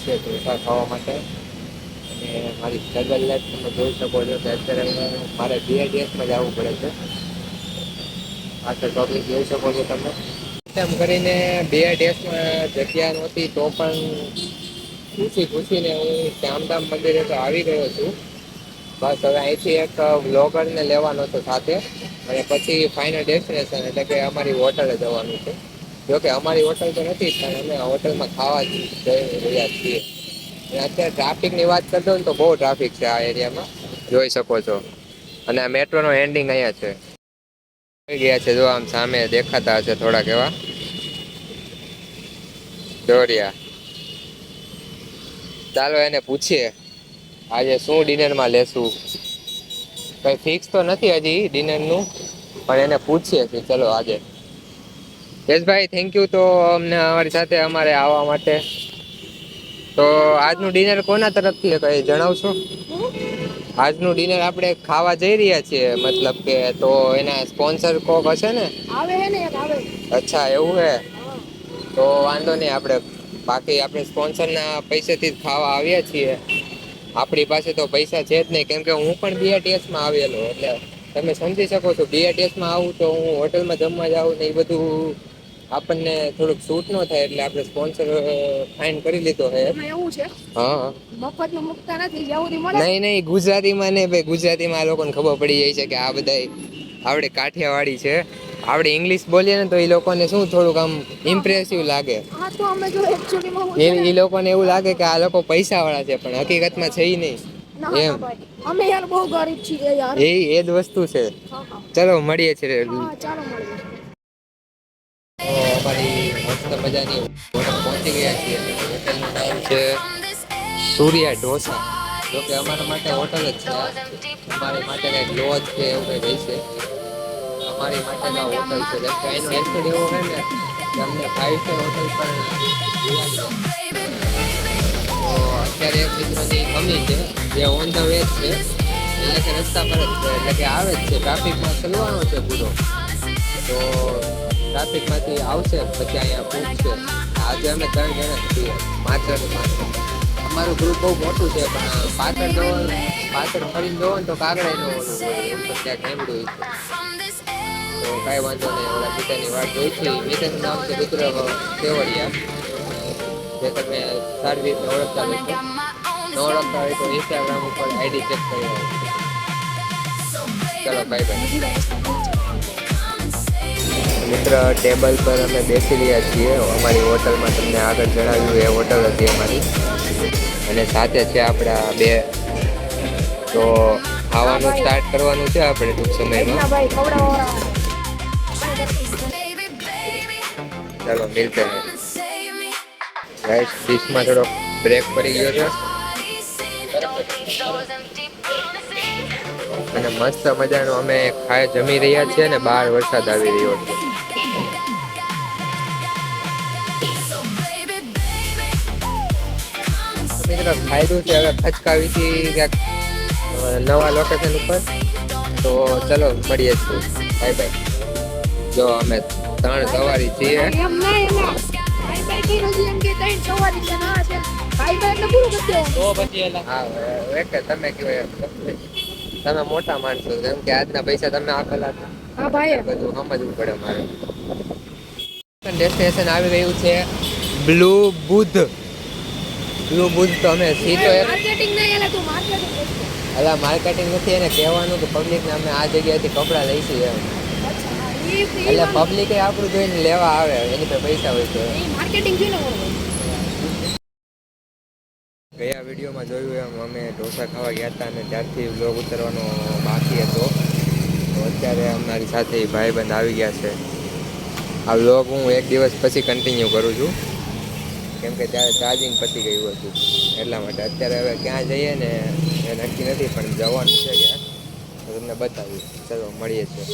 છે ઢોસા ખાવા માટે. અને મારી સ્ટ્રગલ લાઈફ તમે જોઈ શકો છો કે અત્યારે મારે BITS-માં જવું પડે છે. પાછળ પબ્લિક જોઈ શકો છો તમે. એમ કરીને BITS-માં જગ્યા નહોતી તો પણ ખુશીને હું શ્યામધામ મંદિરે તો આવી ગયો છું. બસ હવે અહીંથી એક વ્લોગરને લેવાનો હતો સાથે. અને પછી ફાઇનલ ડેસ્ટિનેશન એટલે કે અમારી હોટલે જવાનું છે. જોકે અમારી હોટલ તો નથી પણ અમે હોટલમાં ખાવા જઈ રહ્યા છીએ. અત્યારે ટ્રાફિકની વાત કરતો ને તો બહુ ટ્રાફિક છે આ એરિયામાં જોઈ શકો છો. અને આ મેટ્રોનો એન્ડિંગ અહીંયા છે. થઈ ગયા છે જો આમ સામે દેખાતા હશે થોડાક એવા દોર્યા. ચાલો એને પૂછીએ આજે શું ડિનરમાં લેશું. કઈ ફિક્સ તો નથી હજી ડિનરનું પણ એને પૂછીએ કે ચલો આજે. યશભાઈ થેન્ક યુ તો અમને અમારી સાથે અમારે આવવા માટે. તો આજનું ડિનર કોના તરફથી કઈ જણાવશો? આજનું ડિનર આપણે ખાવા જઈ રહ્યા છીએ મતલબ કે તો એના સ્પોન્સર કોક હશે ને? આવે હે ને એક આવે. અચ્છા એવું હે. તો વાંધો નઈ આપણે બાકી આપણે સ્પોન્સરના પૈસેથી જ ખાવા આવ્યા છીએ. આપણી પાસે તો પૈસા છે જ નહીં કેમ કે હું પણ BITS-માં આવેલો એટલે તમે સમજી શકો છો BITS-માં આવું તો હું હોટલમાં જમવા જાઉં ને એ બધું આપણને થોડુંક સૂટ ન થાય એટલે આપણે સ્પોન્સર ફાઈન કરી લીધો હે. એવું છે? હા. મફતમાં મુકતા નથી જેવું મળે. નહીં ગુજરાતીમાં ને ભાઈ ગુજરાતીમાં આ લોકોને ખબર પડી જાય છે કે આ બધાય આપણે કાઠિયાવાડી છે. આપણે ઇંગ્લિશ બોલીએ ને તો એ લોકોને શું થોડુંક આમ ઇમ્પ્રેસિવ લાગે. હા તો અમે જો એકચ્યુઅલીમાં એ લોકોને એવું લાગે કે આ લોકો પૈસાવાળા છે પણ હકીકતમાં છે ઈ નહીં. એમ અમે યાર બહુ ગરીબ છીએ યાર. એ જ વસ્તુ છે. ચલો મળીએ છીએ. હા ચાલો મળીએ. તો અમારી મસ્ત મજાની હોટલ પહોંચી ગયા છીએ. હોટલનું નામ છે સૂર્યા ઢોસા. જોકે અમારા માટે હોટલ જ છે અમારી માટે કંઈક લોજ છે એવું કંઈ રહેશે. અમારી માટે તો હોટલ છે જેમ કે એનું એસોડ એવું હોય ને કે અમને 5 સ્ટાર હોટલ પણ તો અત્યારે એક મિત્રની કમી છે જે ઓન ધ વે છે એટલે કે રસ્તા પર જ છે એટલે કે આવે જ છે ટ્રાફિકમાં ચલવાનો છે પૂરો. તો ટ્રાફિકમાંથી આવશે પછી અહીંયા પૂછશે. આજે અમે 3 જણા જ છીએ માત્ર ને માત્ર. અમારું ગ્રુપ બહુ મોટું છે પણ પાછળ ફરીને જોવો ને તો કાગડા નો ઓલું હોય એમ તો ક્યાંક એમડું છે. તો કાંઈ વાંધો નહીં ઓલા મિત્રની વાત જોઈ છે. મિત્રનું નામ છે રુદ્ર કેવડિયા જે તમે સારી રીતે ઓળખતા હશો. ન ઓળખતા હોય તો ઇન્સ્ટાગ્રામ ઉપર આઈડી ચેક કરી લેજો. ચલો બાય બાય. મિત્ર ટેબલ પર અમે બેસી રહ્યા છીએ અમારી હોટલમાં તમને આગળ જણાવ્યું એ હોટલ હતી અમારી અને સાથે છે આપણા બે. તો ખાવાનું સ્ટાર્ટ કરવાનું છે આપણે ટૂંક સમયમાં. ચાલો મિલતે હૈ. ગાઈસ ડિશમાં થોડો બ્રેક પડી ગયો છે અને મસ્ત મજાનું અમે જમી રહ્યા છીએ ને બહાર વરસાદ આવી રહ્યો છે. મિત્રો ફાયદો છે હવે ખચકાવીથી ક્યાંક નવા લોકેશન ઉપર. તો ચલો મળીએ છીએ. Bye bye. જો અમે 3 સવારી છીએ. તમે મોટા માણસો કેમ કે આજના પૈસા તમે આપેલા બધું સમજવું પડે મારે. ડેસ્ટિનેશન આવી ગયું છે બ્લુ બુધ. બ્લુ બુધ તો અમે સીધો અલા માર્કેટિંગ નથી એને કહેવાનું કે પબ્લિકને અમે આ જગ્યાએથી કપડાં લઈશું એમ. એટલે પબ્લિકે આપણું જોઈને લેવા આવે એની પાસે પૈસા હોય તો. ગયા વિડીયોમાં જોયું એમ અમે ઢોસા ખાવા ગયા હતા અને ત્યારથી વ્લોગ ઉતારવાનો બાકી હતો. તો અત્યારે અમારી સાથે ભાઈબંધ આવી ગયા છે. આ વ્લોગ હું 1 દિવસ પછી કન્ટિન્યુ કરું છું કેમ કે ત્યારે ચાર્જિંગ પતી ગયું હતું એટલા માટે. અત્યારે હવે ક્યાં જઈએ ને એ નક્કી નથી પણ જવાનું છે ક્યાંક તો તમને બતાવીશ. ચલો મળીએ છીએ.